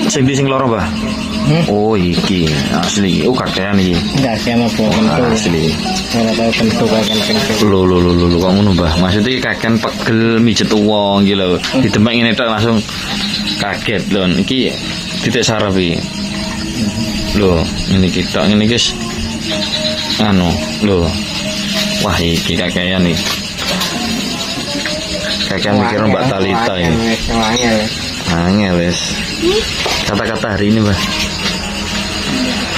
Sing loro, Mbah. Oh, iki asli. Oh, kakean iki. Enggak sama kentu. Asli. Ora tau kentu kakean kentu. Lho kok ngono, Mbah. Maksudnya kakean pegel mijet wong iki lho. Didemek ngene tok langsung kaget lho. Iki titik saraf iki. Lho, ini kita ini guys. Anu, lho. Wah, iki kakean iki. Kakean mikir Mbak Talita ini. Angel wes. Kata-kata hari ini, Mbah.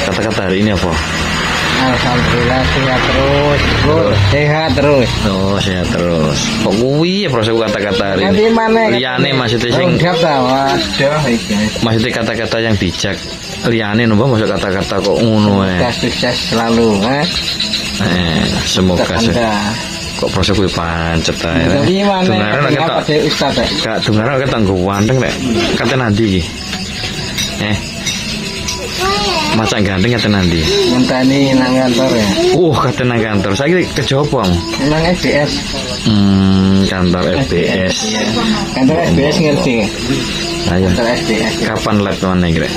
Kata-kata hari ini apa? Alhamdulillah sehat terus, Bro. Sehat terus. Oh, sehat terus. Kok kuwi ya proses kata-kata hari Nanti ini? mana? Liane maksudnya sing waduh iki. maksudnya kata-kata yang bijak. Liane nopo maksud kata-kata kok ngono ae. Sukses selalu, Semoga kok proses kuwi pancet ae. Dengaran kata Ustaz. Kak dengaran kata nggo wandeng nek kate nanti iki. Masak gandeng kate nanti. Ngenteni nang kantor ya. Kate nang kantor. Saiki kejopo. Nang SBS. Kantor SBS. Kantor SBS ngerti. Ayo. Kantor SBS. Kapan live mana iki, Rek?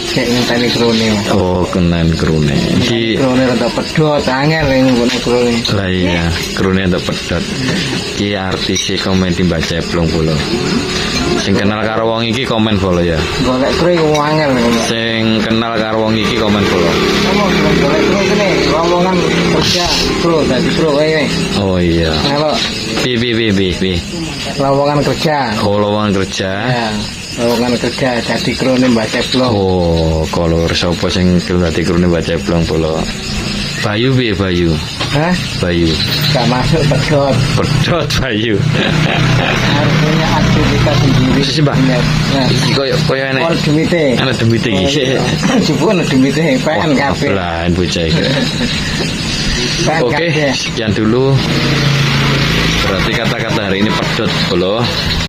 Kayak ngenteni krone. Oh, kenen krone. Iki krone rada pedhot angel ngene krone. lah iya, krone untuk pedhot. Iki artis komedi Mbak Ceplong pula. Sing kenal karo wong iki komen pula ya. Golek krone angel. Sing kenal karo wong iki komen pula. Golek krone kene lowongan kerja, Bro, dadi Bro wae. Oh iya. Halo. Bi. Lowongan kerja. Oh, lowongan kerja. Ya. Lowongan kerja dadi krone Mbak Ceplong. Oh, kalau sapa sing dadi krone Mbak Ceplong pula. Bayu piye Bayu? Hah? Bayu. Gak masuk pedhot. Pedhot Bayu. Harus punya aktivitas sendiri. Sisi, Mbak. Nah, Iki koyo enek. ono demite. Ana demite iki. Jupuk ono demite pengen kabeh. Lah, bocah iki. Pengen Oke, kabeh. sekian dulu. Berarti kata-kata hari ini pedot, bolo.